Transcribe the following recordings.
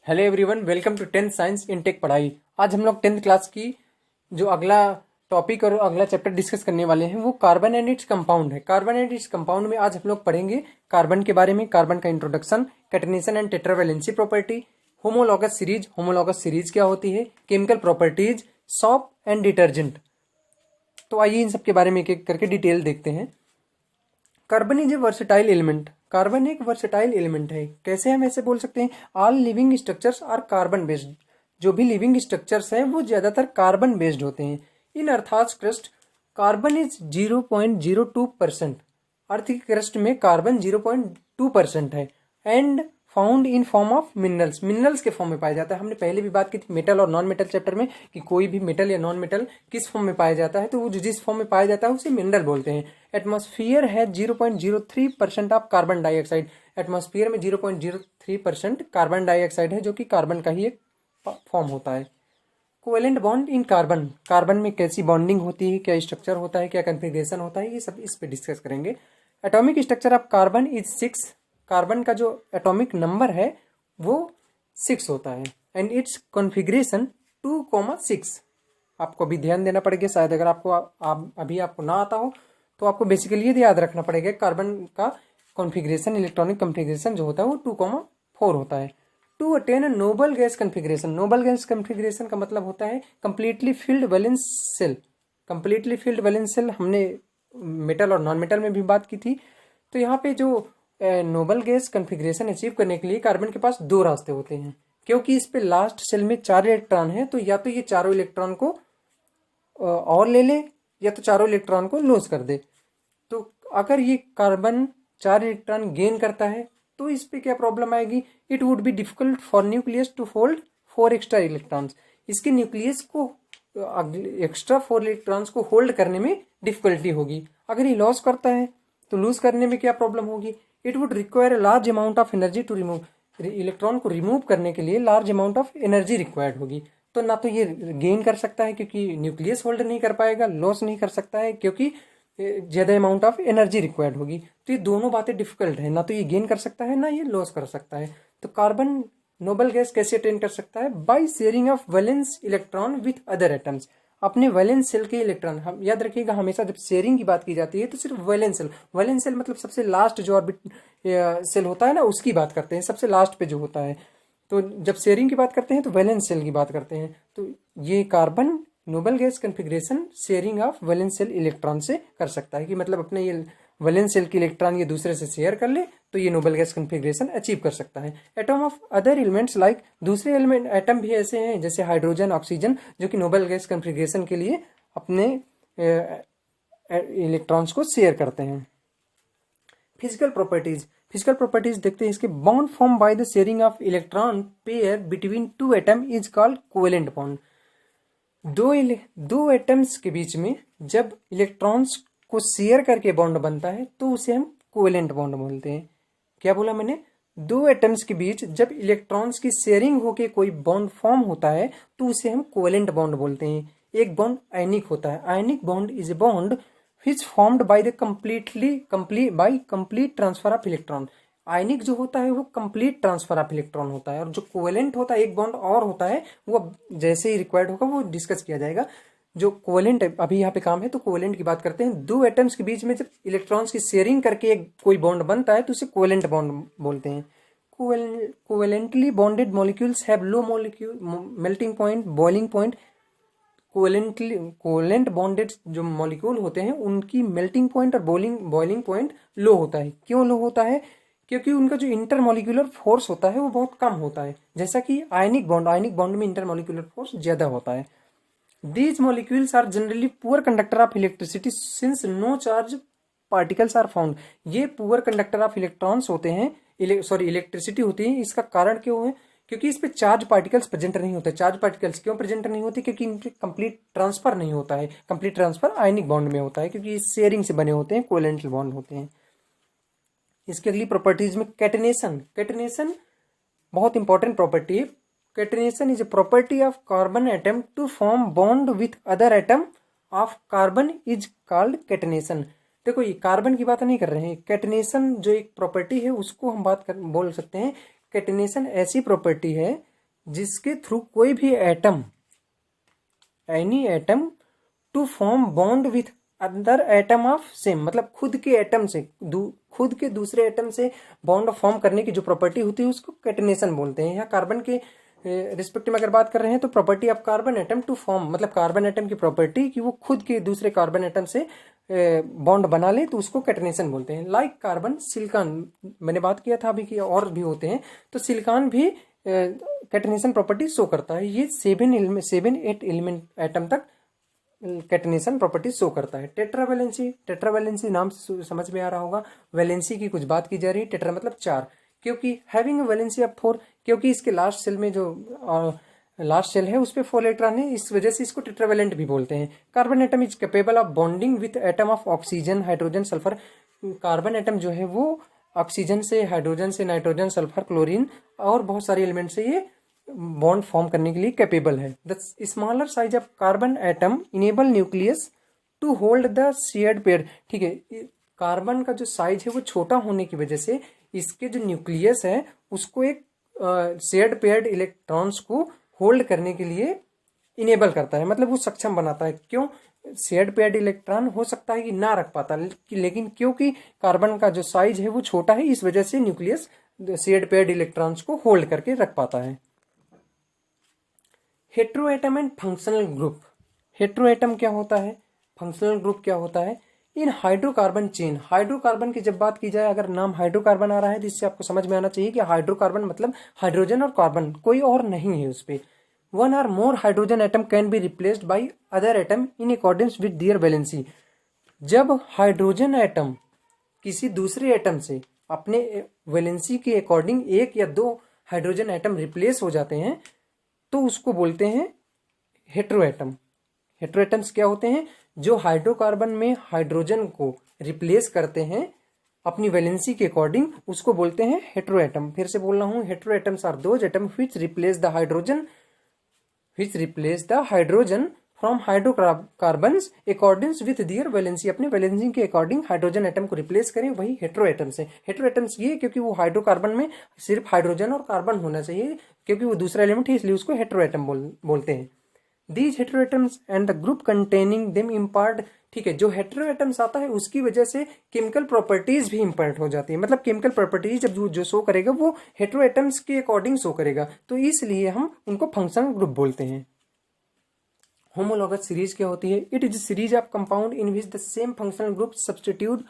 Hello everyone, welcome to 10th science intake पढ़ाई। आज हम लोग 10th क्लास की जो अगला टॉपिक और अगला चैप्टर डिस्कस करने वाले हैं वो कार्बन एंड इट्स कंपाउंड है। कार्बन एंड इट्स कंपाउंड में आज हम लोग पढ़ेंगे कार्बन के बारे में, कार्बन का introduction, catenation and tetravalency property, homologous series क्या होती है, chemical properties, shop and detergent. तो आइए इन सब के बारे में एक एक करके डिटेल देखते हैं। Carbon is a versatile element. Carbon एक वर्सेटाइल एलिमेंट है। कैसे हम ऐसे बोल सकते हैं? All living structures are carbon based. जो भी लिविंग स्ट्रक्चर्स हैं वो ज्यादातर कार्बन बेस्ड होते हैं। इन अर्थात क्रस्ट कार्बन इज 0.02%। अर्थ की क्रस्ट में कार्बन 0.2% है and found in form of minerals. Minerals के फॉर्म में पाया जाता है। हमने पहले भी बात की थी मेटल और नॉन मेटल चैप्टर में कि कोई भी मेटल या नॉन मेटल किस फॉर्म में पाया जाता है, तो वो जिस फॉर्म में पाया जाता है उसे मिनरल बोलते हैं। एटमॉस्फेयर है 0.03% ऑफ कार्बन डाइऑक्साइड। एटमॉस्फेयर में 0.03% कार्बन डाइऑक्साइड है, जो कि कार्बन का ही एक फॉर्म होता है। Covalent bond in carbon. Carbon में कैसी बॉन्डिंग होती है, क्या स्ट्रक्चर होता है, क्या कन्फिग्रेशन होता है, ये सब इस पे डिस्कस करेंगे। Atomic structure of carbon is 6। Carbon का जो एटॉमिक नंबर है वो 6 होता है एंड इट्स कॉन्फ़िगरेशन 2,6। आपको अभी ध्यान देना पड़ेगा, शायद अगर आपको अभी आपको ना आता हो तो आपको बेसिकली ये याद रखना पड़ेगा। कार्बन का कॉन्फ़िगरेशन, इलेक्ट्रॉनिक कॉन्फ़िगरेशन जो होता है वो 2,4 होता है। To attain a noble gas configuration. Noble gas configuration का मतलब होता है completely filled valence shell. Completely filled valence shell हमने मेटल और नॉन मेटल में भी बात की थी। तो यहाँ पे जो नोबल गैस कॉन्फ़िगरेशन अचीव करने के लिए कार्बन के पास 2 रास्ते होते हैं। क्योंकि इस पे लास्ट सेल में 4 इलेक्ट्रॉन है, तो या तो ये चारों इलेक्ट्रॉन को और ले ले या तो चारों इलेक्ट्रॉन को लॉस कर दे। तो अगर ये कार्बन 4 इलेक्ट्रॉन गेन करता है तो इस पे क्या प्रॉब्लम आएगी? It would be difficult for nucleus to hold 4 extra electrons. इसके न्यूक्लियस को एक्स्ट्रा 4 इलेक्ट्रॉन्स को होल्ड करने में डिफिकल्टी होगी। अगर ये लॉस करता है तो लूज करने में क्या प्रॉब्लम होगी? It would require a large amount of energy to remove. Electron को रिमूव करने के लिए large amount of energy required होगी। तो ना तो ये गेन कर सकता है क्योंकि न्यूक्लियस होल्ड नहीं कर पाएगा, लॉस नहीं कर सकता है क्योंकि ज्यादा अमाउंट ऑफ एनर्जी रिक्वायर्ड होगी। तो ये दोनों बातें डिफिकल्ट है, ना तो ये गेन कर सकता है ना ये लॉस कर सकता है। तो कार्बन नोबल गैस कैसे अटेन कर सकता है? By sharing of valence electron with other atoms. अपने वैलेंस सेल के इलेक्ट्रॉन, हम याद रखिएगा हमेशा जब शेयरिंग की बात की जाती है तो सिर्फ वैलेंस सेल मतलब सबसे लास्ट जो ऑर्बिट सेल होता है ना, उसकी बात करते हैं, सबसे लास्ट पे जो होता है। तो जब शेयरिंग की बात करते हैं तो वैलेंस सेल की बात करते हैं। तो ये carbon Nobel gas configuration sharing of valence shell electron से कर सकता है कि मतलब अपने ये वैलेंस सेल के इलेक्ट्रॉन ये दूसरे से शेयर कर ले तो ये नोबल गैस कॉन्फ़िगरेशन अचीव कर सकता है। Atom of other elements like, दूसरे एलिमेंट एटम भी ऐसे हैं जैसे हाइड्रोजन, ऑक्सीजन, जो कि नोबल गैस कॉन्फ़िगरेशन के लिए अपने इलेक्ट्रॉन्स को शेयर करते हैं। फिजिकल प्रॉपर्टीज देखते हैं इसके। Bond form by the sharing of electron pair between 2 atom is called covalent bond. दो एटम्स के बीच में जब इलेक्ट्रॉन्स को शेयर करके बॉन्ड बनता है तो उसे हम कोवेलेंट बॉन्ड बोलते हैं। क्या बोला मैंने? 2 एटम्स के बीच जब इलेक्ट्रॉन्स की शेयरिंग होके कोई बॉन्ड फॉर्म होता है तो उसे हम कोवेलेंट बॉन्ड बोलते हैं। एक बॉन्ड आयनिक होता है। Ionic bond is a bond which formed by the complete transfer of electron। आयनिक जो होता है वो कंप्लीट ट्रांसफर ऑफ इलेक्ट्रॉन होता है, और जो कोवेलेंट होता है एक बॉन्ड और होता है, वो जैसे ही रिक्वायर्ड होगा वो डिस्कस किया जाएगा। जो कोवेलेंट अभी यहाँ पे काम है तो कोवेलेंट की बात करते हैं। 2 एटम्स के बीच में जब इलेक्ट्रॉन्स की शेयरिंग करके एक कोई बॉन्ड बनता है तो उसे कोवेलेंट बॉन्ड बोलते हैं। Covalently bonded molecules have low molecule melting point, boiling point. Covalent bonded जो मॉलिक्यूल होते हैं उनकी मेल्टिंग पॉइंट और बॉइलिंग पॉइंट लो होता है। क्यों लो होता है? क्योंकि उनका जो इंटरमॉलिक्यूलर फोर्स होता है वो बहुत कम होता है, जैसा कि आयनिक बॉन्ड में इंटरमॉलिक्यूलर फोर्स ज्यादा होता है। These molecules are generally poor conductor of electricity since no charge particles are found. ये पुअर कंडक्टर ऑफ इलेक्ट्रॉन्स होते हैं, इलेक्ट्रिसिटी होती है। इसका कारण क्यों है? क्योंकि इस पे चार्ज पार्टिकल्स प्रेजेंट नहीं होते। चार्ज पार्टिकल्स क्यों प्रेजेंट नहीं होते? क्योंकि इनके कंप्लीट ट्रांसफर नहीं होता है। कंप्लीट ट्रांसफर आयनिक बॉन्ड में होता है क्योंकि ये शेयरिंग से बने होते हैं, कोवेलेंट बॉन्ड होते हैं। इसकी अगली प्रॉपर्टीज में कैटनेशन बहुत इंपॉर्टेंट प्रॉपर्टी है। Catenation is a property of carbon atom to form bond with other atom of carbon is called catenation. देखो ये कार्बन की बात नहीं कर रहे हैं। कैटनेशन जो एक प्रॉपर्टी है उसको हम बोल सकते हैं। कैटनेशन ऐसी प्रॉपर्टी है जिसके थ्रू कोई भी atom, any atom to form bond with other atom of same, मतलब खुद के एटम से खुद के दूसरे एटम से बॉन्ड फॉर्म करने की जो प्रॉपर्टी होती है उसको कैटनेशन बोलते हैं। यहाँ कार्बन के रिस्पेक्ट में अगर बात कर रहे हैं तो property of carbon atom to form, मतलब कार्बन एटम की प्रॉपर्टी कि वो खुद के दूसरे कार्बन एटम से बॉन्ड बना ले तो उसको कैटनेशन बोलते हैं। लाइक कार्बन, सिलिकॉन, मैंने बात किया था अभी कि और भी होते हैं, तो सिलिकॉन भी कैटनेशन प्रॉपर्टी शो करता है। ये 7-8 एलिमेंट एटम तक कैटनेशन प्रॉपर्टी शो करता है। टेट्रावैलेंसी, टेट्रावैलेंसी नाम से समझ में आ रहा होगा, वैलेंसी की कुछ बात की जा रही है। टेट्रा मतलब 4, क्योंकि हैविंग वैलेंसी ऑफ 4, क्योंकि इसके लास्ट सेल में जो लास्ट सेल है उस पर 4 इलेक्ट्रॉन है, इस वजह से इसको टेट्रावैलेंट भी बोलते हैं। Carbon atom is capable of bonding with atom of oxygen, hydrogen, sulphur. Carbon atom जो है वो ऑक्सीजन से, हाइड्रोजन से, नाइट्रोजन, सल्फर, क्लोरीन और बहुत सारे एलिमेंट से ये बॉन्ड फॉर्म करने के लिए कैपेबल है। The smaller size of carbon atom enable nucleus to hold the shared pair. ठीक है, कार्बन का जो साइज है वो छोटा होने की वजह से इसके जो न्यूक्लियस है उसको एक शेयर्ड पेयर्ड इलेक्ट्रॉन्स को होल्ड करने के लिए इनेबल करता है, मतलब वो सक्षम बनाता है। क्यों? शेयर्ड पेयर्ड इलेक्ट्रॉन हो सकता है कि ना रख पाता, लेकिन क्योंकि कार्बन का जो साइज है वो छोटा है, इस वजह से न्यूक्लियस शेयर्ड पेयर्ड इलेक्ट्रॉन्स को होल्ड करके रख पाता है। Heteroatom and functional group. Heteroatom क्या होता है, फंक्शनल ग्रुप क्या होता है? इन हाइड्रोकार्बन चेन, हाइड्रोकार्बन की जब बात की जाए, अगर नाम हाइड्रोकार्बन आ रहा है तो इससे आपको समझ में आना चाहिए कि हाइड्रोकार्बन मतलब हाइड्रोजन और कार्बन, कोई और नहीं है उस पर। 1 or more hydrogen atom can be replaced by other atom in accordance with their valency. जब हाइड्रोजन एटम किसी दूसरे एटम से अपने वैलेंसी के अकॉर्डिंग 1 या 2 हाइड्रोजन एटम रिप्लेस हो जाते हैं तो उसको बोलते हैं हेट्रोएटम। हेट्रोएटम्स क्या होते हैं? जो हाइड्रोकार्बन में हाइड्रोजन को रिप्लेस करते हैं अपनी वैलेंसी के अकॉर्डिंग, उसको बोलते हैं हेट्रोएटम। फिर से बोल रहा हूं, heteroatoms are those atom which replace the hydrogen from hydrocarbons according with their valency. अपने वैलेंसी के अकॉर्डिंग हाइड्रोजन एटम को रिप्लेस करें, वही हेट्रोएटम्स है। हेट्रोएटम्स ये क्योंकि वो हाइड्रोकार्बन में सिर्फ हाइड्रोजन और कार्बन होना चाहिए, क्योंकि वो दूसरा एलिमेंट है, इसलिए उसको हेट्रोएटम बोलते हैं। These heteroatoms and the group containing them impart. ठीक है, जो हेट्रोएटम्स आता है उसकी वजह से केमिकल प्रॉपर्टीज भी इम्पार्ट हो जाती है, मतलब केमिकल प्रॉपर्टीज जब जो शो करेगा वो हेट्रोएटम्स के अकॉर्डिंग शो करेगा, तो इसलिए हम उनको फंक्शनल ग्रुप बोलते हैं। होमोलॉगस सीरीज क्या होती है? It is series of compound in which the same functional group substitute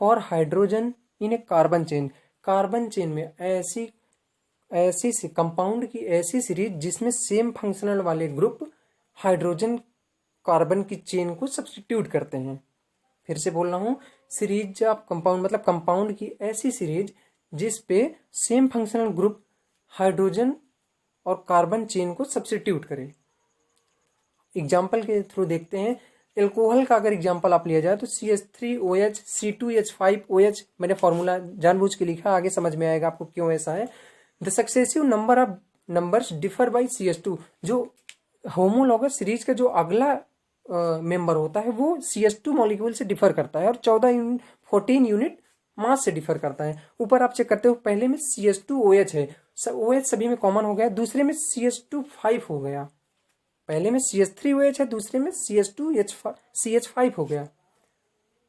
for hydrogen in A carbon chain. Carbon chain में ऐसी कंपाउंड की ऐसी सीरीज जिसमें सेम फंक्शनल वाले ग्रुप हाइड्रोजन कार्बन की चेन को सब्स्टिट्यूट करते हैं। फिर से बोल रहा हूं, सीरीज ऑफ कंपाउंड मतलब कंपाउंड की ऐसी सीरीज जिस पे सेम फंक्शनल ग्रुप हाइड्रोजन और कार्बन चेन को सब्स्टिट्यूट करे। एग्जाम्पल के थ्रू देखते हैं। एल्कोहल का अगर एग्जाम्पल आप लिया जाए तो CH3OH C2H5OH, मैंने फॉर्मूला जानबूझ के लिखा, आगे समझ में आएगा आपको क्यों ऐसा है। The successive number of numbers differ by CH2। जो होमोलॉगस सीरीज का जो अगला मेंबर होता है वो CH2 मॉलिक्यूल से डिफर करता है और 14 यूनिट मास से डिफर करता है। ऊपर आप चेक करते हो, पहले में CH2OH है, OH सभी में कॉमन हो गया, दूसरे में CH2 हो गया। पहले में CH3OH है, दूसरे में CH5 हो गया,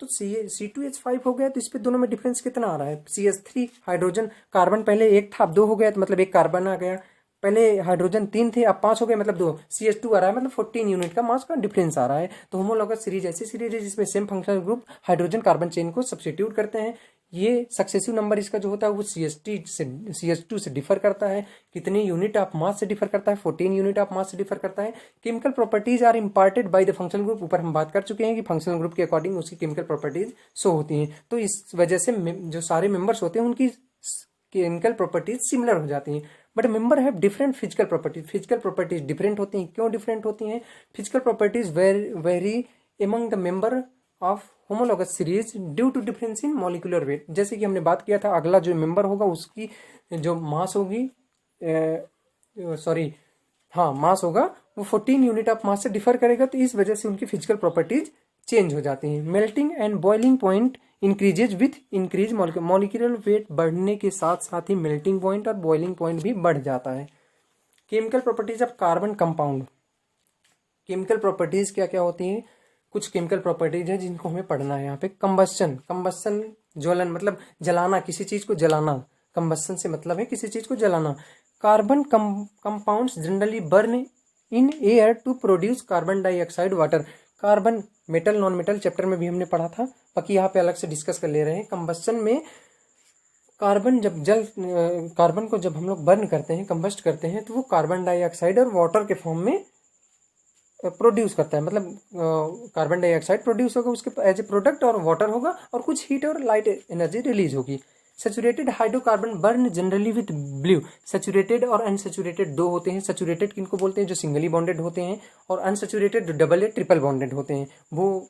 तो C2H5 हो गया, तो इस पे दोनों में डिफरेंस कितना आ रहा है? CH3 हाइड्रोजन, कार्बन पहले 1 था, अब 2 हो गया, तो मतलब 1 कार्बन आ गया। पहले हाइड्रोजन 3 थे, अब 5 हो गए, मतलब 2। CH2 आ रहा है, मतलब 14 यूनिट का मास का डिफरेंस आ रहा है। तो होमोलॉगस सीरीज ऐसी सीरीज है जिसमें same functional group hydrogen carbon chain को सब्स्टिट्यूट करते हैं। ये सक्सेसिव नंबर इसका जो होता है वो CH2 से डिफर करता है। कितने यूनिट ऑफ मास से डिफर करता है? 14 यूनिट ऑफ मास से डिफर करता है। Chemical properties are imparted by the functional group. ऊपर हम बात कर चुके हैं कि फंक्शनल ग्रुप के अकॉर्डिंग उसकी केमिकल प्रॉपर्टीज शो होती हैं, तो इस वजह से जो सारे मेंबर्स होते हैं उनकी केमिकल प्रॉपर्टीज सिमिलर हो जाती हैं, but member have different physical properties. Physical properties different होती हैं। क्यों डिफरेंट होती हैं? Physical properties vary among the member of homologous series due to difference in molecular weight. जैसे कि हमने बात किया था, अगला जो मेंबर होगा उसकी जो मास होगी, मास होगा वो 14 यूनिट ऑफ मास से डिफर करेगा, तो इस वजह से उनकी फिजिकल प्रॉपर्टीज चेंज हो जाती हैं। Melting and boiling point increases with increase molecular weight. बढ़ने के साथ साथ ही मेल्टिंग पॉइंट और बॉइलिंग पॉइंट भी बढ़ जाता है। Chemical properties of carbon compound. Chemical properties क्या क्या होती हैं? कुछ केमिकल प्रॉपर्टीज है जिनको हमें पढ़ना है यहाँ पे। कंबस्शन, कंबस्शन ज्वलन मतलब जलाना, किसी चीज को जलाना। कंबस्शन से मतलब है किसी चीज को जलाना। Carbon compounds generally burn in air to produce carbon dioxide water. Carbon metal non metal chapter में भी हमने पढ़ा था, बाकी यहाँ पे अलग से डिस्कस कर ले रहे हैं। कंबस्शन में कार्बन को जब हम लोग बर्न करते हैं, कंबस्ट करते हैं, तो वो कार्बन डाइऑक्साइड और वाटर के फॉर्म में प्रोड्यूस करता है। मतलब कार्बन डाइऑक्साइड प्रोड्यूस होगा उसके एज ए प्रोडक्ट, और वाटर होगा, और कुछ हीट और लाइट एनर्जी रिलीज होगी। Saturated hydrocarbon burn generally with blue. Saturated और अनसैचुरेटेड दो होते हैं। सैचुरेटेड किनको बोलते हैं? जो सिंगली बॉन्डेड होते हैं, और अनसैचुरेटेड जो डबल या ट्रिपल बॉन्डेड होते हैं वो।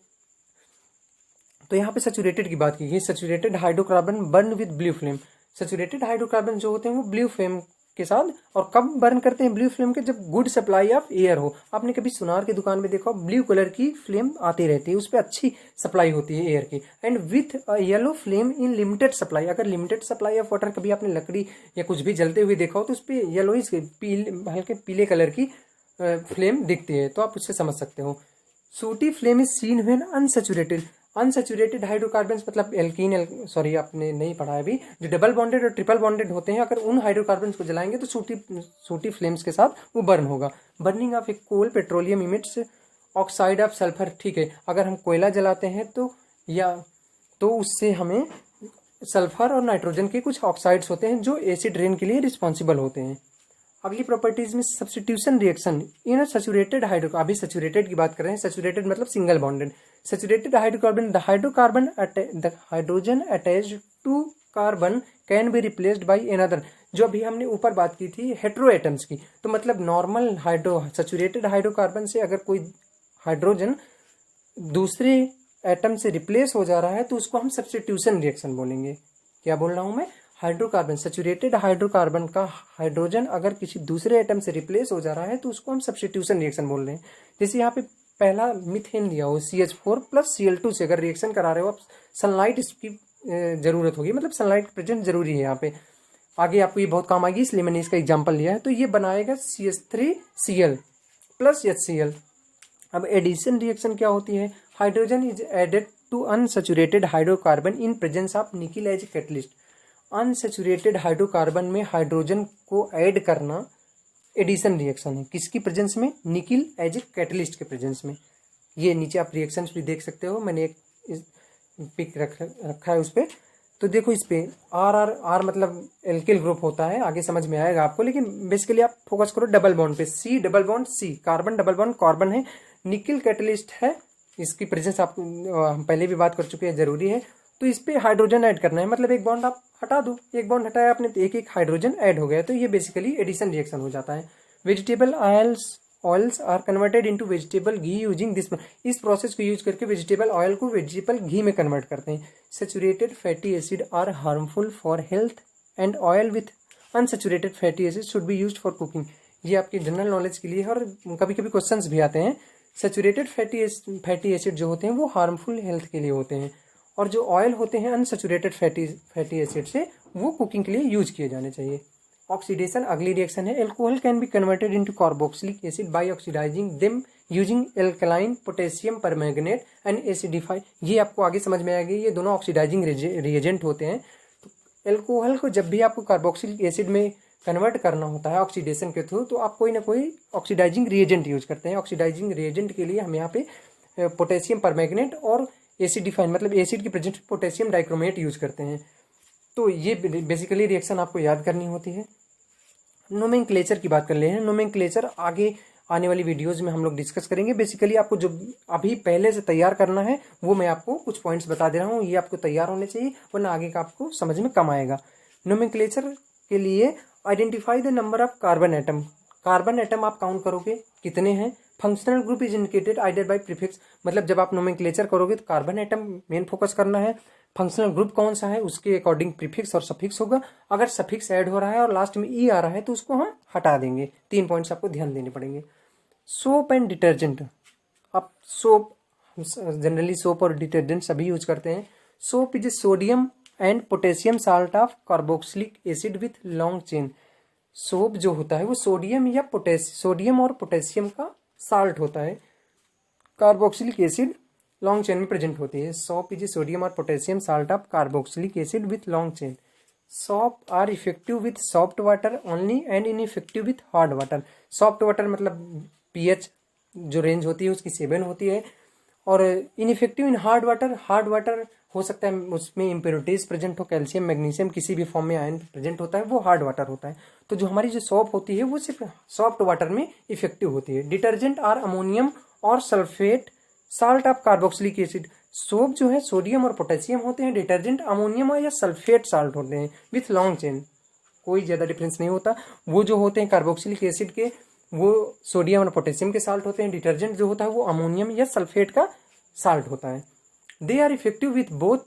तो यहाँ पे सैचुरेटेड की बात की गई। Saturated hydrocarbon burn with blue flame. Saturated hydrocarbon जो होते हैं वो ब्लू फ्लेम के साथ, और कब बर्न करते हैं ब्लू फ्लेम के? जब गुड सप्लाई ऑफ एयर हो। आपने कभी सुनार की दुकान में देखा, ब्लू कलर की फ्लेम आती रहती है, उस पर अच्छी सप्लाई होती है एयर की। And with yellow flame in limited supply. अगर लिमिटेड सप्लाई ऑफ वाटर, कभी आपने लकड़ी या कुछ भी जलते हुए देखा हो तो उस पर येलोइश हल्के पीले कलर की फ्लेम दिखती है, तो आप उससे समझ सकते हो। Sooty flame is seen when unsaturated. Unsaturated hydrocarbon मतलब सॉरी आपने नहीं पढ़ा है अभी, जो डबल बॉन्डेड और ट्रिपल बॉन्डेड होते हैं, अगर उन हाइड्रोकार्बन को जलाएंगे तो सूटी फ्लेम्स के साथ वो बर्न होगा। Burning of a coal petroleum emits oxide of sulphur. ठीक है, अगर हम कोयला जलाते हैं तो उससे हमें सल्फर और नाइट्रोजन के कुछ ऑक्साइड्स होते हैं जो एसिड रेन के लिए रिस्पॉन्सिबल होते हैं। अगली प्रॉपर्टीज में substitution reaction in saturated hydrocarbon. अभी सैचुरेटेड की बात कर रहे हैं। सैचुरेटेड मतलब single bonded. Saturated hydrocarbon, the hydrogen attached to carbon can be replaced by another. जो अभी हमने ऊपर बात की थी हेटेरो एटम्स की, तो मतलब नॉर्मल सैचुरेटेड हाइड्रोकार्बन से अगर कोई हाइड्रोजन दूसरे एटम से रिप्लेस हो जा रहा है तो उसको हम सब्स्टिट्यूशन रिएक्शन बोलेंगे। क्या बोल रहा हूं मैं? हाइड्रोकार्बन, सैचुरेटेड हाइड्रोकार्बन का हाइड्रोजन अगर किसी दूसरे एटम से रिप्लेस हो जा रहा है तो उसको हम सब्स्टिट्यूशन रिएक्शन बोल रहे हैं। जैसे यहाँ पे पहला मीथेन दिया हो CH4 प्लस Cl2 से अगर रिएक्शन करा रहे हो आप, सनलाइट इसकी जरूरत होगी, मतलब सनलाइट प्रेजेंट जरूरी है यहाँ पे। आगे आपको ये बहुत काम आएगी, इसलिए मैंने इसका एग्जाम्पल लिया है। तो ये बनाएगा CH3Cl प्लस HCl। अब एडिशन रिएक्शन क्या होती है? Hydrogen is added to unsaturated hydrocarbon in presence of nickel as catalyst. Unsaturated hydrocarbon में हाइड्रोजन को ऐड करना एडिशन रिएक्शन है। किसकी प्रेजेंस में? निकिल एज ए कैटलिस्ट के प्रेजेंस में। ये नीचे आप रिएक्शंस भी देख सकते हो, मैंने एक पिक रखा है उस पर। तो देखो इस पे आर मतलब एल्किल ग्रुप होता है, आगे समझ में आएगा आपको, लेकिन बेसिकली आप फोकस करो डबल बॉन्ड पे। C double bond C, carbon double bond carbon है, निकिल कैटलिस्ट है, इसकी प्रेजेंस आप हम पहले भी बात कर चुके हैं, जरूरी है। तो इस पे हाइड्रोजन ऐड करना है, मतलब एक बॉन्ड आप हटा दो, एक बॉन्ड हटाया आपने तो एक एक हाइड्रोजन ऐड हो गया, तो ये बेसिकली एडिशन रिएक्शन हो जाता है। Vegetable oils are converted into vegetable ghee using this. इस प्रोसेस को यूज करके वेजिटेबल ऑयल को वेजिटेबल घी में कन्वर्ट करते हैं। Saturated fatty acid are harmful for health and oil with unsaturated fatty acid should be used for cooking. ये आपकी general knowledge के लिए है, और कभी कभी क्वेश्चंस भी आते हैं। सैचुरेटेड फैटी एसिड जो होते हैं वो हार्मफुल हेल्थ के लिए होते हैं, और जो ऑयल होते हैं अनसैचुरेटेड फैटी एसिड से, वो कुकिंग के लिए यूज किए जाने चाहिए। ऑक्सीडेशन अगली रिएक्शन है। Alcohol can be converted into carboxylic acid by oxidising them using alkaline potassium permanganate and acidify. ये आपको आगे समझ में आएगी, ये दोनों ऑक्सीडाइजिंग रिएजेंट होते हैं। तो एल्कोहल को जब भी आपको कार्बोक्सिलिक एसिड में कन्वर्ट करना होता है ऑक्सीडेशन के थ्रू, तो आप कोई ना कोई ऑक्सीडाइजिंग रिएजेंट यूज करते हैं। ऑक्सीडाइजिंग रिएजेंट के लिए हम यहाँ पे पोटेशियम परमैंगनेट और एसिडिफाइन मतलब एसिड की प्रेजेंट पोटेशियम डाइक्रोमेट यूज करते हैं। तो ये बेसिकली रिएक्शन आपको याद करनी होती है। नोमेनक्लेचर की बात कर ले हैं। नोमेनक्लेचर आगे आने वाली वीडियोज में हम लोग डिस्कस करेंगे। बेसिकली आपको जो अभी पहले से तैयार करना है वो मैं आपको कुछ पॉइंट्स बता दे रहा हूँ, ये आपको तैयार होने चाहिए, वरना आगे का आपको समझ में कम आएगा। नोमेनक्लेचर के लिए identify the number of carbon atom. Carbon atom आप काउंट करोगे कितने हैं। Functional group is indicated either bye prefix, मतलब जब आप नोमेनक्लेचर करोगे तो कार्बन एटम मेन फोकस करना है। फंक्शनल ग्रुप कौन सा है उसके अकॉर्डिंग प्रीफिक्स और सफिक्स होगा। अगर सफिक्स ऐड हो रहा है और लास्ट में ई आ रहा है तो उसको हम हटा देंगे। 3 पॉइंट्स आपको ध्यान देने पड़ेंगे। Soap and detergent. आप सोप जनरली सोप और डिटर्जेंट सभी यूज करते हैं। Soap is a sodium and potassium salt of carboxylic acid with long chain. Soap जो होता है वो सोडियम और पोटेशियम का साल्ट होता है। कार्बोक्सिलिक एसिड लॉन्ग चेन में प्रेजेंट होती है। सोप इज ए सोडियम और potassium salt of carboxylic acid with long chain. Soap are effective with soft water only and ineffective with hard water. Soft water मतलब pH जो range होती है उसकी 7 होती है, और इनइफेक्टिव इन हार्ड वाटर हो सकता है उसमें इम्प्योरिटीज प्रेजेंट हो, कैल्शियम मैग्नीशियम किसी भी फॉर्म में आयन प्रेजेंट होता है, वो हार्ड वाटर होता है। तो जो हमारी जो सोप होती है वो सिर्फ सॉफ्ट वाटर में इफेक्टिव होती है। डिटर्जेंट आर अमोनियम और sulphate salt of carboxylic acid. Soap जो है सोडियम और पोटेशियम होते हैं, डिटर्जेंट अमोनियम या सल्फेट साल्ट होते हैं विथ लॉन्ग चेन। कोई ज़्यादा डिफरेंस नहीं होता। वो जो होते हैं कार्बोक्सिलिक एसिड के वो सोडियम और पोटेशियम के साल्ट होते हैं, डिटर्जेंट जो होता है वो अमोनियम या सल्फेट का साल्ट होता है। They are effective with both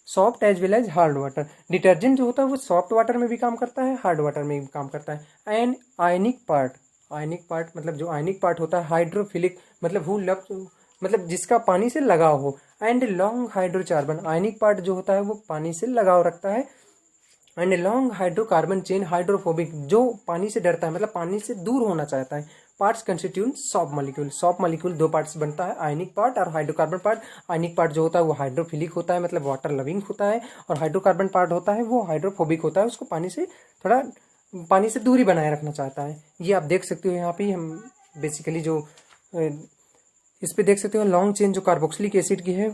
soft as well as hard water. Detergent जो होता है वो सॉफ्ट वाटर में भी काम करता है, हार्ड वाटर में भी काम करता है। एंड आयनिक पार्ट मतलब जो आयनिक पार्ट होता है, हाइड्रोफिलिक मतलब हु लव मतलब जिसका पानी से लगाव हो, and long hydrocarbon ionic part जो होता है वो पानी से लगाव रखता है, and long hydrocarbon chain hydrophobic जो पानी से डरता है मतलब पानी से दूर होना चाहता है। Parts constitute shop molecule. Shop molecule 2 parts बनता है, आयनिक पार्ट और हाइड्रोकार्बन पार्ट। आयनिक पार्ट जो होता है वो हाइड्रोफिलिक होता है मतलब वाटर लविंग होता है, और हाइड्रोकार्बन पार्ट होता है वो हाइड्रोफोबिक होता है, उसको पानी से दूरी बनाए रखना चाहता है। ये आप देख सकते हो यहाँ पे हम बेसिकली जो इस पे देख सकते हो लॉन्ग चेन जो कार्बोक्सिलिक एसिड की है,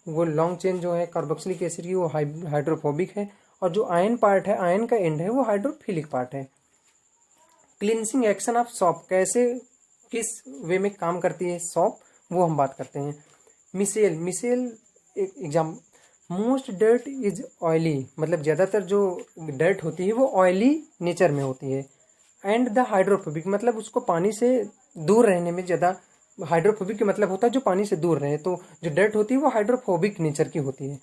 वो लॉन्ग चेन जो है कार्बोक्सिलिक एसिड की वो हाइड्रोफोबिक है, और जो आयन पार्ट है, आयन का एंड है वो हाइड्रोफिलिक पार्ट है। क्लींसिंग एक्शन ऑफ सॉप, कैसे किस वे में काम करती है सॉप वो हम बात करते हैं। मिसेल एक exam. Most dirt is oily मतलब ज़्यादातर जो डर्ट होती है वो ऑयली नेचर में होती है। एंड द हाइड्रोफोबिक मतलब उसको पानी से दूर रहने में ज़्यादा, हाइड्रोफोबिक का मतलब होता है जो पानी से दूर रहे, तो जो डर्ट होती है वो हाइड्रोफोबिक नेचर की होती है।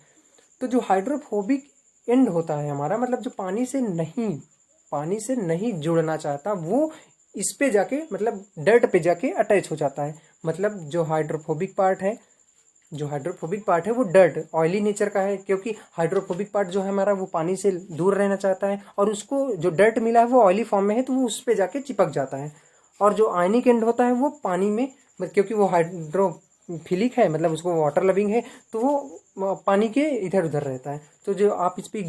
तो जो हाइड्रोफोबिक एंड होता है हमारा मतलब जो पानी से नहीं जुड़ना चाहता, वो इस पे जाके मतलब डर्ट पे जाके अटैच हो जाता है। मतलब जो हाइड्रोफोबिक पार्ट है वो डर्ट ऑयली नेचर का है, क्योंकि हाइड्रोफोबिक पार्ट जो है हमारा वो पानी से दूर रहना चाहता है, और उसको जो डर्ट मिला है वो ऑयली फॉर्म में है तो वो उस पे जाके चिपक जाता है। और जो आयनिक एंड होता है वो पानी में, क्योंकि वो हाइड्रोफिलिक है मतलब उसको वाटर लविंग है, तो वो पानी के इधर उधर रहता है। तो जो आप इस पे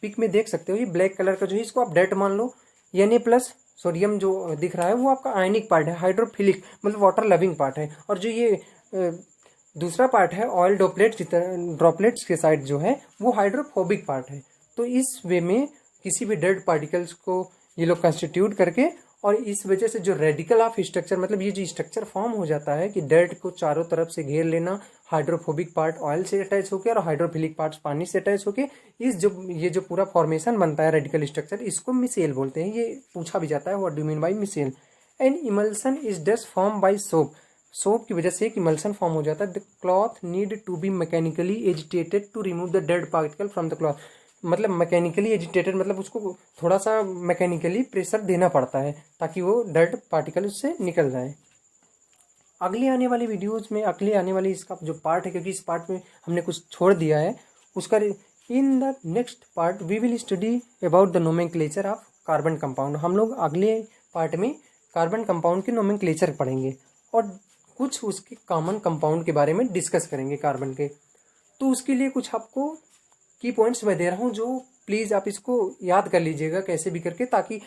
पिक में देख सकते हो, ये ब्लैक कलर का जो है इसको आप डर्ट मान लो। Na+ सोडियम जो दिख रहा है वो आपका आयनिक पार्ट है, हाइड्रोफिलिक मतलब वाटर लविंग पार्ट है। और जो ये दूसरा पार्ट है ऑयल ड्रॉपलेट्स के साइड जो है वो हाइड्रोफोबिक पार्ट है। तो इस वे में किसी भी डर्ट पार्टिकल्स को ये लोग कंस्टिट्यूट करके, और इस वजह से जो रेडिकल ऑफ स्ट्रक्चर मतलब ये जो स्ट्रक्चर फॉर्म हो जाता है कि डर्ट को चारों तरफ से घेर लेना, हाइड्रोफोबिक पार्ट ऑयल से अटैच होकर और हाइड्रोफिलिक पार्ट पानी से अटैच होकर, ये जो पूरा फॉर्मेशन बनता है रेडिकल स्ट्रक्चर, इसको मिसेल बोलते हैं। ये पूछा भी जाता है what do mean by micelle. And emulsion is dust form by soap की वजह से एक इमल्सन फॉर्म हो जाता है। The cloth need to be mechanically agitated to remove the dirt particle from the cloth. मतलब मैकेनिकली एजिटेटेड मतलब उसको थोड़ा सा मैकेनिकली प्रेशर देना पड़ता है ताकि वो डर्ट पार्टिकल उससे निकल जाए। अगले आने वाली वीडियोज में इसका जो पार्ट है, क्योंकि इस पार्ट में हमने कुछ छोड़ दिया है, उसका in the next part we will study about the nomenclature of carbon compound. हम लोग अगले पार्ट में कार्बन कंपाउंड के नोमेनक्लेचर पढ़ेंगे और कुछ उसके कॉमन कंपाउंड के बारे में डिस्कस करेंगे कार्बन के। तो उसके लिए कुछ आपको की पॉइंट्स मैं दे रहा हूँ, जो प्लीज़ आप इसको याद कर लीजिएगा कैसे भी करके, ताकि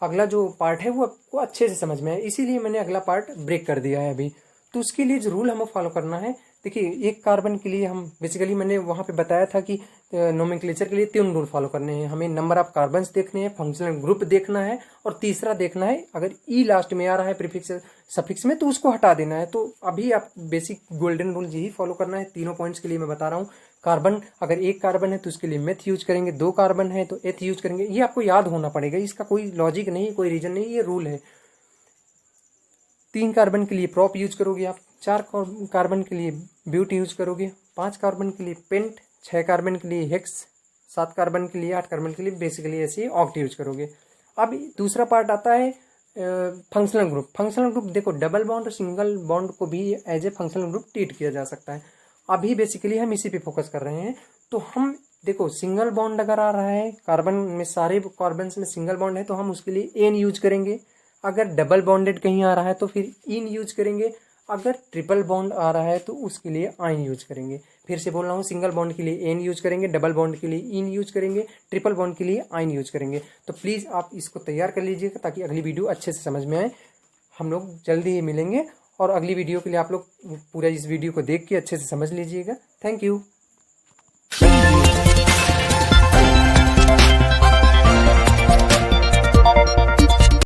अगला जो पार्ट है वो आपको अच्छे से समझ में आए। इसीलिए मैंने अगला पार्ट ब्रेक कर दिया है अभी। तो उसके लिए जो रूल हमें फॉलो करना है, देखिए एक कार्बन के लिए हम बेसिकली मैंने वहाँ पे बताया था कि नोमेनक्लेचर के लिए 3 रूल फॉलो करने हैं। हमें नंबर ऑफ कार्बन्स देखने हैं, फंक्शनल ग्रुप देखना है, और तीसरा देखना है अगर ई लास्ट में आ रहा है प्रीफिक्स सफिक्स में तो उसको हटा देना है। तो अभी आप बेसिक गोल्डन रूल यही फॉलो करना है। तीनों पॉइंट्स के लिए मैं बता रहा हूँ। कार्बन, अगर एक कार्बन है तो उसके लिए मेथ यूज करेंगे, 2 कार्बन है तो एथ यूज करेंगे। ये आपको याद होना पड़ेगा, इसका कोई लॉजिक नहीं, कोई रीजन नहीं, ये रूल है। 3 कार्बन के लिए प्रॉप यूज करोगे आप, 4 कार्बन के लिए ब्यूट यूज करोगे, 5 कार्बन के लिए पेंट, 6 कार्बन के लिए हेक्स, 7 कार्बन के लिए, 8 कार्बन के लिए बेसिकली ऐसे ऑक्ट यूज करोगे। अब दूसरा पार्ट आता है फंक्शनल ग्रुप। फंक्शनल ग्रुप देखो, डबल बॉन्ड और सिंगल बॉन्ड को भी as a functional group treat किया जा सकता है। अभी बेसिकली हम इसी पे फोकस कर रहे हैं। तो हम देखो सिंगल बॉन्ड अगर आ रहा है कार्बन में, सारे कार्बन में सिंगल बॉन्ड है तो हम उसके लिए एन यूज करेंगे। अगर डबल बॉन्डेड कहीं आ रहा है तो फिर इन यूज करेंगे। अगर ट्रिपल बॉन्ड आ रहा है तो उसके लिए आइन यूज करेंगे। फिर से बोल रहा हूँ, सिंगल बॉन्ड के लिए एन यूज करेंगे, डबल बॉन्ड के लिए इन यूज करेंगे, ट्रिपल बॉन्ड के लिए आइन यूज करेंगे। तो प्लीज़ आप इसको तैयार कर लीजिएगा ताकि अगली वीडियो अच्छे से समझ में आए। हम लोग जल्दी ही मिलेंगे और अगली वीडियो के लिए आप लोग पूरा इस वीडियो को देख के अच्छे से समझ लीजिएगा। Thank you.